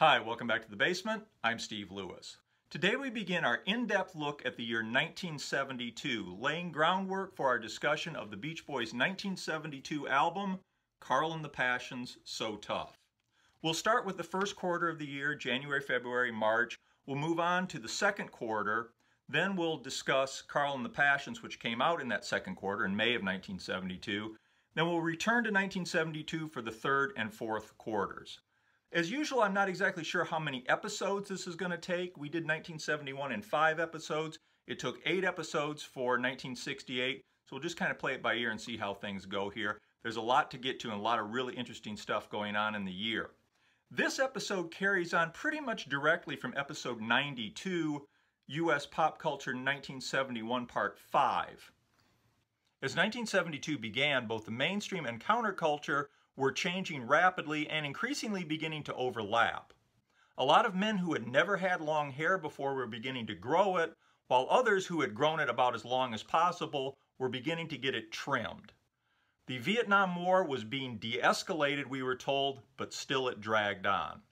Hi, welcome back to The Basement. I'm Steve Lewis. Today we begin our in-depth look at the year 1972, laying groundwork for our discussion of the Beach Boys' 1972 album, Carl and the Passions, So Tough. We'll start with the first quarter of the year, January, February, March. We'll move on to the second quarter. Then we'll discuss Carl and the Passions, which came out in that second quarter in May of 1972. Then we'll return to 1972 for the third and fourth quarters. As usual, I'm not exactly sure how many episodes this is going to take. We did 1971 in 5 episodes. It took 8 episodes for 1968. So we'll just kind of play it by ear and see how things go here. There's a lot to get to and a lot of really interesting stuff going on in the year. This episode carries on pretty much directly from episode 92, U.S. Pop Culture 1971 Part 5. As 1972 began, both the mainstream and counterculture were changing rapidly and increasingly beginning to overlap. A lot of men who had never had long hair before were beginning to grow it, while others who had grown it about as long as possible were beginning to get it trimmed. The Vietnam War was being de-escalated, we were told, but still it dragged on.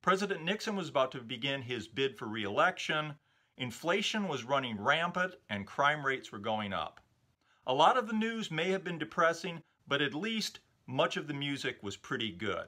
President Nixon was about to begin his bid for re-election. Inflation was running rampant and crime rates were going up. A lot of the news may have been depressing, but at least much of the music was pretty good.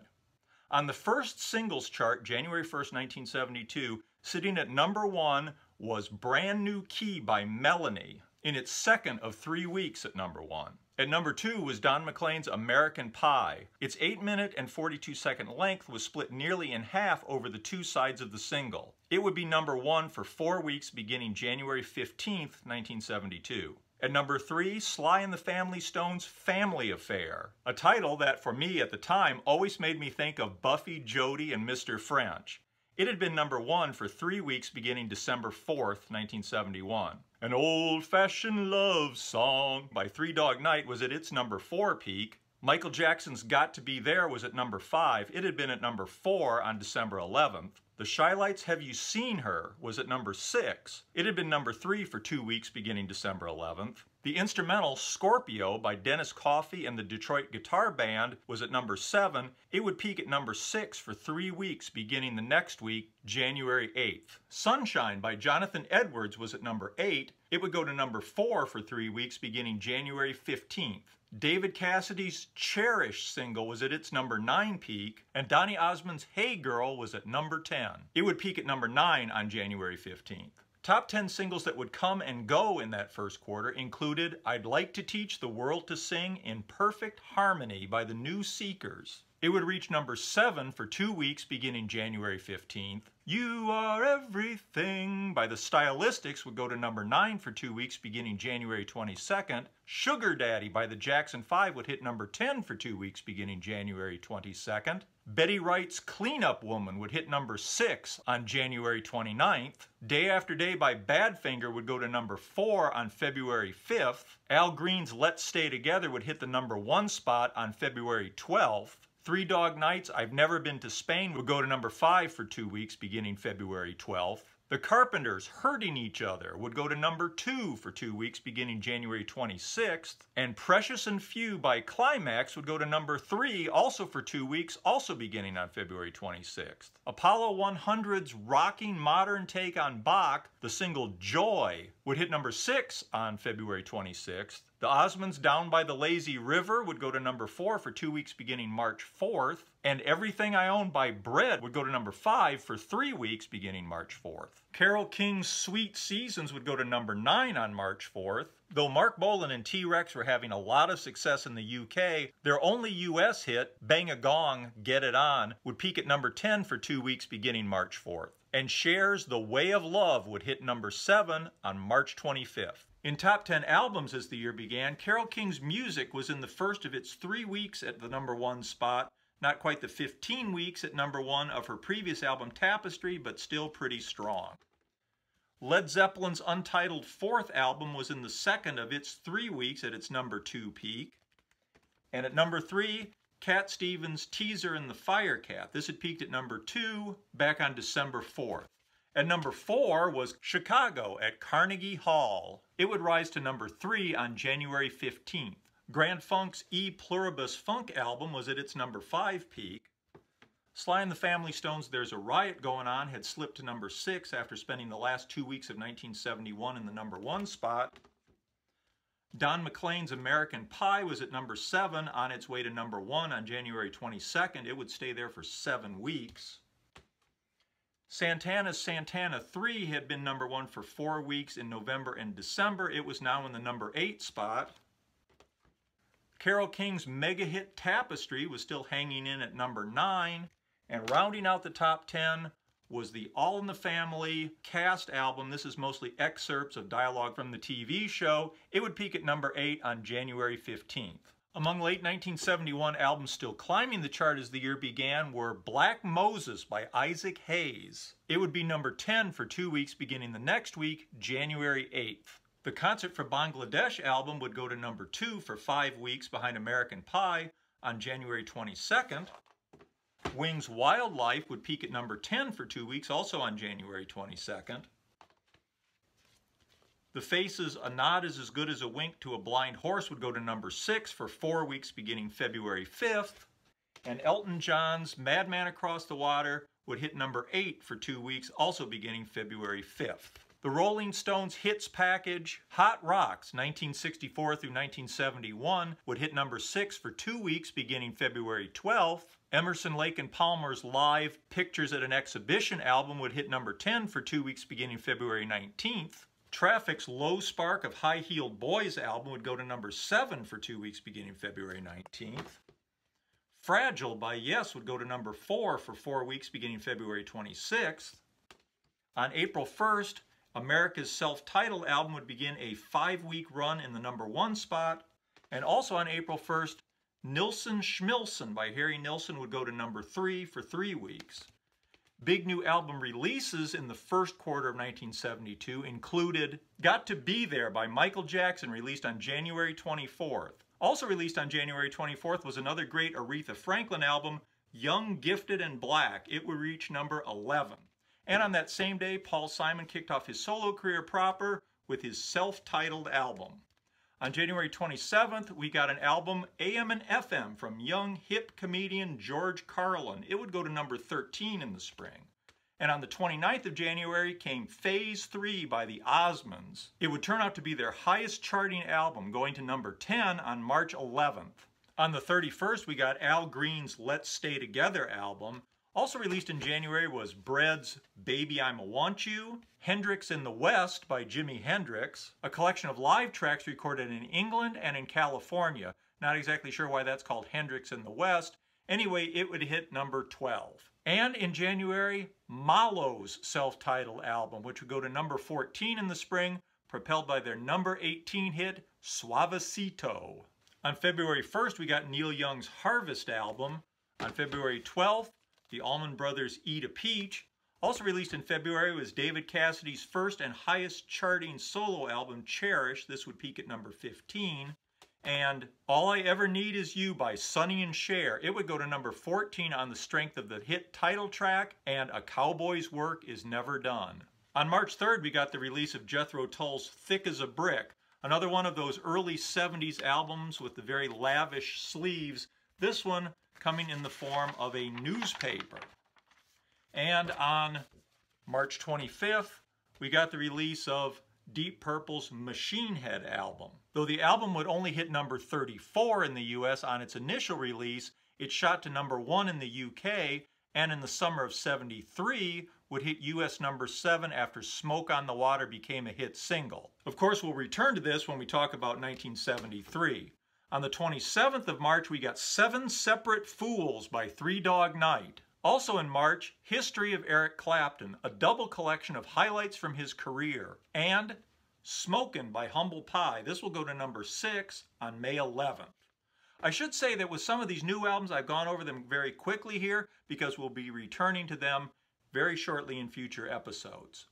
On the first singles chart, January 1st, 1972, sitting at number 1 was Brand New Key by Melanie, in its second of 3 weeks at number 1. At number 2 was Don McLean's American Pie. Its 8-minute and 42-second length was split nearly in half over the 2 sides of the single. It would be number 1 for 4 weeks beginning January 15th, 1972. At number 3, Sly and the Family Stone's Family Affair, a title that, for me at the time, always made me think of Buffy, Jody, and Mr. French. It had been number 1 for 3 weeks beginning December 4th, 1971. An Old-Fashioned Love Song by Three Dog Night was at its number 4 peak. Michael Jackson's Got to Be There was at number 5. It had been at number 4 on December 11th. The Chi-Lites' Have You Seen Her was at number 6. It had been number 3 for 2 weeks beginning December 11th. The instrumental Scorpio by Dennis Coffey and the Detroit Guitar Band was at number 7. It would peak at number 6 for 3 weeks beginning the next week, January 8th. Sunshine by Jonathan Edwards was at number 8. It would go to number 4 for 3 weeks beginning January 15th. David Cassidy's Cherish single was at its number 9 peak, and Donny Osmond's Hey Girl was at number 10. It would peak at number 9 on January 15th. Top 10 singles that would come and go in that first quarter included I'd Like to Teach the World to Sing in Perfect Harmony by the New Seekers. It would reach number 7 for 2 weeks beginning January 15th. You Are Everything by the Stylistics would go to number 9 for 2 weeks beginning January 22nd. Sugar Daddy by the Jackson 5 would hit number 10 for 2 weeks beginning January 22nd. Betty Wright's Cleanup Woman would hit number 6 on January 29th. Day After Day by Badfinger would go to number 4 on February 5th. Al Green's Let's Stay Together would hit the number 1 spot on February 12th. Three Dog Night's I've Never Been to Spain would go to number 5 for 2 weeks beginning February 12th. The Carpenters' Hurting Each Other would go to number 2 for 2 weeks beginning January 26th. And Precious and Few by Climax would go to number 3 also for 2 weeks, also beginning on February 26th. Apollo 100's rocking modern take on Bach, the single Joy, would hit number 6 on February 26th. The Osmonds' Down by the Lazy River would go to number 4 for 2 weeks beginning March 4th. And Everything I Own by Bread would go to number 5 for 3 weeks beginning March 4th. Carole King's Sweet Seasons would go to number 9 on March 4th. Though Mark Bolan and T-Rex were having a lot of success in the UK, their only US hit, Bang a Gong, Get It On, would peak at number 10 for 2 weeks beginning March 4th. And Cher's The Way of Love would hit number 7 on March 25th. In top 10 albums as the year began, Carole King's Music was in the first of its 3 weeks at the number 1 spot, not quite the 15 weeks at number 1 of her previous album Tapestry, but still pretty strong. Led Zeppelin's untitled 4th album was in the second of its 3 weeks at its number 2 peak. And at number 3, Cat Stevens' Teaser and the Fire Cat. This had peaked at number 2 back on December 4th. At number 4 was Chicago at Carnegie Hall. It would rise to number 3 on January 15th. Grand Funk's E Pluribus Funk album was at its number 5 peak. Sly and the Family Stone's There's a Riot Going On had slipped to number 6 after spending the last 2 weeks of 1971 in the number 1 spot. Don McLean's American Pie was at number 7 on its way to number 1 on January 22nd. It would stay there for 7 weeks. Santana's Santana 3 had been number 1 for 4 weeks in November and December. It was now in the number 8 spot. Carole King's mega hit Tapestry was still hanging in at number 9. And rounding out the top 10 was the All in the Family cast album. This is mostly excerpts of dialogue from the TV show. It would peak at number 8 on January 15th. Among late 1971 albums still climbing the chart as the year began were Black Moses by Isaac Hayes. It would be number 10 for 2 weeks beginning the next week, January 8th. The Concert for Bangladesh album would go to number 2 for 5 weeks behind American Pie on January 22nd. Wings' Wildlife would peak at number 10 for 2 weeks, also on January 22nd. The Faces' A Nod Is As Good As a Wink to a Blind Horse would go to number 6 for 4 weeks beginning February 5th. And Elton John's Madman Across the Water would hit number 8 for 2 weeks, also beginning February 5th. The Rolling Stones hits package, Hot Rocks, 1964 through 1971, would hit number 6 for 2 weeks beginning February 12th. Emerson, Lake and Palmer's live Pictures at an Exhibition album would hit number 10 for 2 weeks beginning February 19th. Traffic's Low Spark of High Heeled Boys album would go to number 7 for 2 weeks beginning February 19th. Fragile by Yes would go to number 4 for 4 weeks beginning February 26th. On April 1st, America's self-titled album would begin a 5-week run in the number 1 spot. And also on April 1st, Nilsson Schmilsson by Harry Nilsson would go to number 3 for 3 weeks. Big new album releases in the first quarter of 1972 included Got to Be There by Michael Jackson, released on January 24th. Also released on January 24th was another great Aretha Franklin album, Young, Gifted, and Black. It would reach number 11. And on that same day, Paul Simon kicked off his solo career proper with his self-titled album. On January 27th, we got an album, AM and FM, from young, hip comedian George Carlin. It would go to number 13 in the spring. And on the 29th of January came Phase 3 by the Osmonds. It would turn out to be their highest charting album, going to number 10 on March 11th. On the 31st, we got Al Green's Let's Stay Together album. Also released in January was Bread's Baby I'ma Want You, Hendrix in the West by Jimi Hendrix, a collection of live tracks recorded in England and in California. Not exactly sure why that's called Hendrix in the West. Anyway, it would hit number 12. And in January, Malo's self-titled album, which would go to number 14 in the spring, propelled by their number 18 hit, Suavecito. On February 1st, we got Neil Young's Harvest album. On February 12th, the Allman Brothers' Eat a Peach. Also released in February was David Cassidy's first and highest charting solo album, Cherish. This would peak at number 15. And All I Ever Need Is You by Sonny and Cher. It would go to number 14 on the strength of the hit title track and A Cowboy's Work Is Never Done. On March 3rd, we got the release of Jethro Tull's Thick as a Brick, another one of those early 70s albums with the very lavish sleeves. This one coming in the form of a newspaper. And on March 25th, we got the release of Deep Purple's Machine Head album. Though the album would only hit number 34 in the US on its initial release, it shot to number 1 in the UK, and in the summer of '73 would hit US number 7 after Smoke on the Water became a hit single. Of course, we'll return to this when we talk about 1973. On the 27th of March, we got Seven Separate Fools by Three Dog Night. Also in March, History of Eric Clapton, a double collection of highlights from his career. And Smokin' by Humble Pie. This will go to number 6 on May 11th. I should say that with some of these new albums, I've gone over them very quickly here because we'll be returning to them very shortly in future episodes.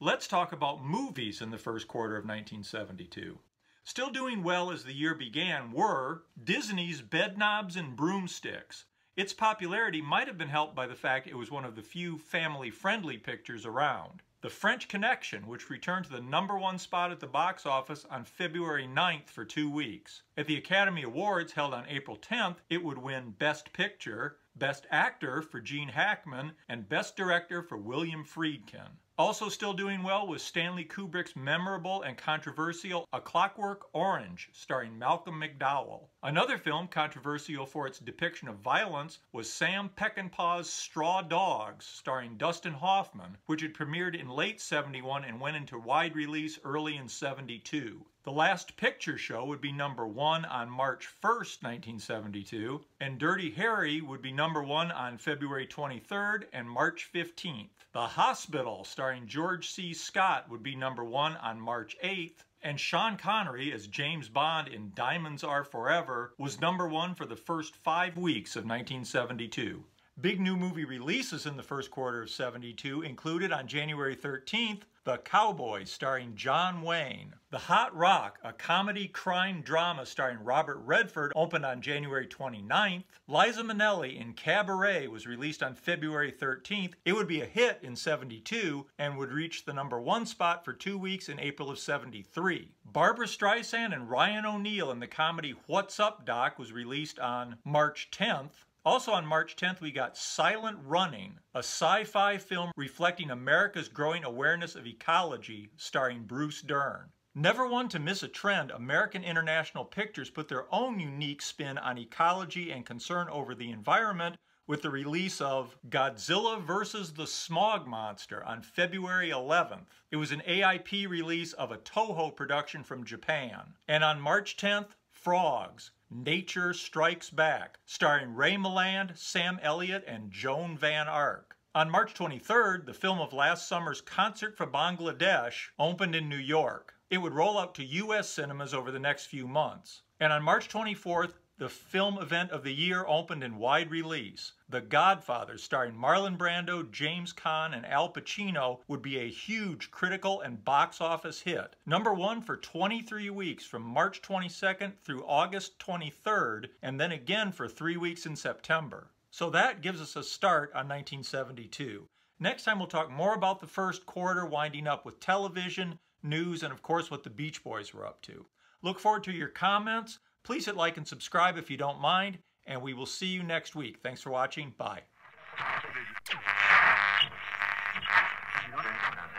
Let's talk about movies in the first quarter of 1972. Still doing well as the year began were Disney's Bedknobs and Broomsticks. Its popularity might have been helped by the fact it was one of the few family-friendly pictures around. The French Connection, which returned to the number 1 spot at the box office on February 9th for 2 weeks. At the Academy Awards held on April 10th, it would win Best Picture, Best Actor for Gene Hackman, and Best Director for William Friedkin. Also still doing well was Stanley Kubrick's memorable and controversial A Clockwork Orange, starring Malcolm McDowell. Another film controversial for its depiction of violence was Sam Peckinpah's Straw Dogs, starring Dustin Hoffman, which had premiered in late '71 and went into wide release early in '72. The Last Picture Show would be #1 on March 1st, 1972, and Dirty Harry would be #1 on February 23rd and March 15th. The Hospital, starring George C. Scott, would be #1 on March 8th, and Sean Connery as James Bond in Diamonds Are Forever was #1 for the first 5 weeks of 1972. Big new movie releases in the first quarter of '72 included on January 13th, The Cowboys, starring John Wayne. The Hot Rock, a comedy crime drama starring Robert Redford, opened on January 29th. Liza Minnelli in Cabaret was released on February 13th. It would be a hit in '72 and would reach the #1 spot for 2 weeks in April of '73. Barbra Streisand and Ryan O'Neal in the comedy What's Up, Doc was released on March 10th. Also on March 10th, we got Silent Running, a sci-fi film reflecting America's growing awareness of ecology, starring Bruce Dern. Never one to miss a trend, American International Pictures put their own unique spin on ecology and concern over the environment with the release of Godzilla vs. the Smog Monster on February 11th. It was an AIP release of a Toho production from Japan. And on March 10th, Frogs, Nature Strikes Back, starring Ray Milland, Sam Elliott, and Joan Van Ark. On March 23rd, the film of last summer's Concert for Bangladesh opened in New York. It would roll out to U.S. cinemas over the next few months. And on March 24th, the film event of the year opened in wide release. The Godfather, starring Marlon Brando, James Caan, and Al Pacino, would be a huge critical and box office hit. #1 for 23 weeks from March 22nd through August 23rd, and then again for 3 weeks in September. So that gives us a start on 1972. Next time we'll talk more about the first quarter, winding up with television, news, and of course what the Beach Boys were up to. Look forward to your comments. Please hit like and subscribe if you don't mind, and we will see you next week. Thanks for watching. Bye.